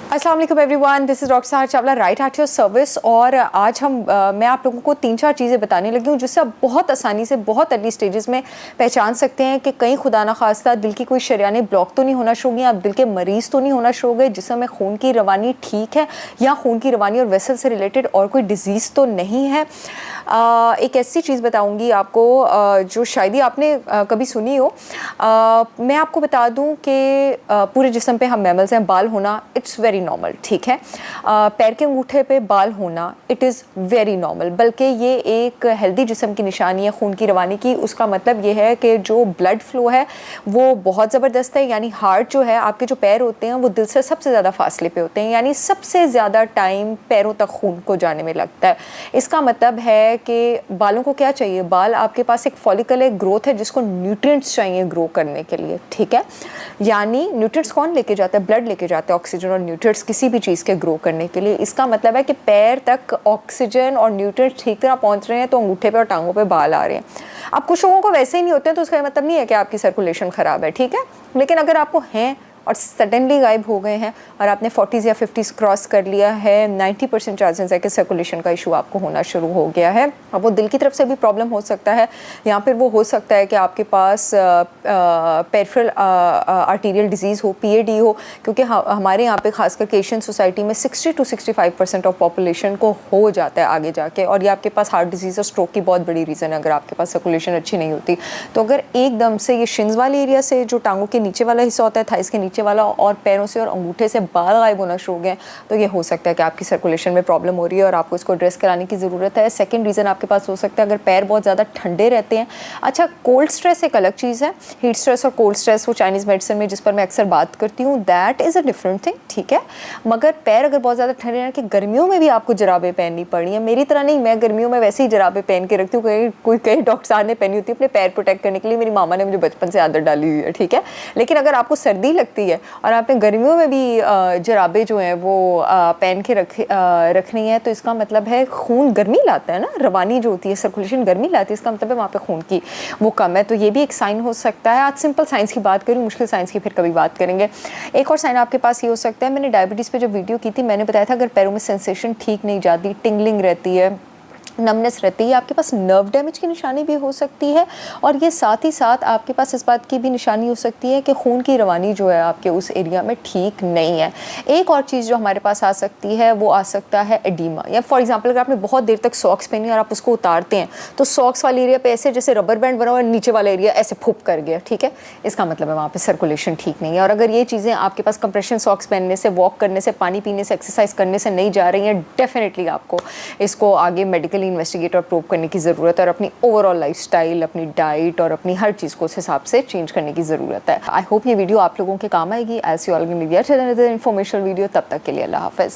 अस्सलाम वालेकुम everyone, this is doctor Sahar Chawla, right at your service. और आज मैं आप लोगों को 3-4 चीज़ें बताने लगी हूँ जिससे आप बहुत आसानी से बहुत अर्ली स्टेजेस में पहचान सकते हैं कि कहीं खुदा ना खास्ता दिल की कोई शरियानें ब्लॉक तो नहीं होना शुरू हो गई, आप दिल के मरीज़ तो नहीं होना शुरू हो गए, जिसम में खून की रवानी ठीक है या खून की रवानी और वेसल से रिलेटेड और कोई डिज़ीज़ तो नहीं है। एक ऐसी चीज़ बताऊँगी आपको जो शायद ही आपने कभी सुनी हो। मैं आपको बता दूँ कि पूरे जिस्म पे हम मैमल्स हैं, बाल होना इट्स वेरी नॉर्मल, ठीक है। पैर के अंगूठे पे बाल होना इट इज़ वेरी नॉर्मल, बल्कि ये एक हेल्दी जिस्म की निशानी है खून की रवानी की। उसका मतलब ये है कि जो ब्लड फ्लो है वो बहुत ज़बरदस्त है, यानी हार्ट जो है, आपके जो पैर होते हैं वो दिल से सबसे ज़्यादा फासले पे होते हैं, यानी सबसे ज़्यादा टाइम पैरों तक खून को जाने में लगता है। इसका मतलब है कि बालों को क्या चाहिए, बाल आपके पास एक फॉलिकल है, ग्रोथ है, जिसको न्यूट्रिएंट्स चाहिए ग्रो करने के लिए, ठीक है। यानी न्यूट्रिएंट्स कौन लेके जाता है, ब्लड लेके जाता है, ऑक्सीजन और न्यूट्रिएंट्स किसी भी चीज़ के ग्रो करने के लिए। इसका मतलब है कि पैर तक ऑक्सीजन और न्यूट्रिएंट्स ठीक तरह पहुंच रहे हैं तो अंगूठे पे और टांगों पे बाल आ रहे हैं। अब कुछ लोगों को वैसे ही नहीं होते हैं तो उसका मतलब नहीं है कि आपकी सर्कुलेशन ख़राब है, ठीक है। लेकिन अगर आपको हैं और सडनली गायब हो गए हैं और आपने 40s या 50s क्रॉस कर लिया है, 90% चांसेस है कि सर्कुलेशन का इशू आपको होना शुरू हो गया है। अब वो दिल की तरफ से भी प्रॉब्लम हो सकता है, या फिर वो हो सकता है कि आपके पास पेरिफेरल आर्टीरियल डिजीज़ हो, PAD हो, क्योंकि हमारे यहाँ पे खासकर एशियन सोसाइटी में 60 to 65% ऑफ पॉपुलेशन को हो जाता है आगे जाके। और ये आपके पास हार्ट डिजीज़ और स्ट्रोक की बहुत बड़ी रीज़न है अगर आपके पास सर्कुलेशन अच्छी नहीं होती। तो अगर एकदम से ये शिन्स वाले एरिया से, जो टांगों के नीचे वाला हिस्सा होता है, थाइस के नीचे वाला, और पैरों से और अंगूठे से बाल गायब होना शुरू हो गए, तो ये हो सकता है कि आपकी सर्कुलेशन में प्रॉब्लम हो रही है और आपको इसको एड्रेस कराने की ज़रूरत है। सेकंड रीज़न आपके पास हो सकता है अगर पैर बहुत ज़्यादा ठंडे रहते हैं। अच्छा, कोल्ड स्ट्रेस एक अलग चीज़ है, हीट स्ट्रेस और कोल्ड स्ट्रेस वो चाइनीज़ मेडिसिन में जिस पर मैं अक्सर बात करती हूँ, that is a different thing, ठीक है। मगर पैर अगर बहुत ज़्यादा ठंडे हैं कि गर्मियों में भी आपको जराबें पहननी पड़ी हैं, मेरी तरह नहीं, मैं गर्मियों में वैसे ही जराबें पहन के रखती हूँ, कई डॉक्टर साहब ने पहनी होती है अपने पैर प्रोटेक्ट करने के लिए, मेरी मामा ने मुझे बचपन से आदत डाली हुई है, ठीक है। लेकिन अगर आपको सर्दी लगती है और आपने गर्मियों में भी जराबे जो हैं वो पहन के रखनी है, तो इसका मतलब है खून गर्मी लाता है ना, रवानी जो होती है, सर्कुलेशन गर्मी लाती है, इसका मतलब है वहाँ पे खून की वो कम है। तो ये भी एक साइन हो सकता है। आज सिंपल साइंस की बात करूँ, मुश्किल साइंस की फिर कभी बात करेंगे। एक और साइन आपके पास ये हो सकता है, मैंने डायबिटीज़ पे जब वीडियो की थी मैंने बताया था अगर पैरों में सेंसेशन ठीक नहीं जाती, टिंगलिंग रहती है, नमनेस रहती है, आपके पास नर्व डैमेज की निशानी भी हो सकती है। और ये साथ ही साथ आपके पास इस बात की भी निशानी हो सकती है कि खून की रवानी जो है आपके उस एरिया में ठीक नहीं है। एक और चीज़ जो हमारे पास आ सकती है वो आ सकता है एडीमा, या फॉर एग्जांपल अगर आपने बहुत देर तक सॉक्स पहनी और आप उसको उतारते हैं तो सॉक्स वाले एरिया पे ऐसे जैसे रबर बैंड बना हुआ, नीचे वाला एरिया ऐसे फूप कर गया, ठीक है। इसका मतलब है वहाँ पर सर्कुलेशन ठीक नहीं है। और अगर ये चीज़ें आपके पास कंप्रेशन सॉक्स पहनने से, वॉक करने से, पानी पीने से, एक्सरसाइज करने से नहीं जा रही हैं, डेफिनेटली आपको इसको आगे मेडिकली इन्वेस्टिगेट और प्रूव करने की ज़रूरत है, और अपनी ओवरऑल लाइफस्टाइल, अपनी डाइट और अपनी हर चीज़ को उस हिसाब से चेंज करने की ज़रूरत है। आई होप ये वीडियो आप लोगों के काम आएगी। I see you all in another informational video. तब तक के लिए अल्लाह हाफ़िज़।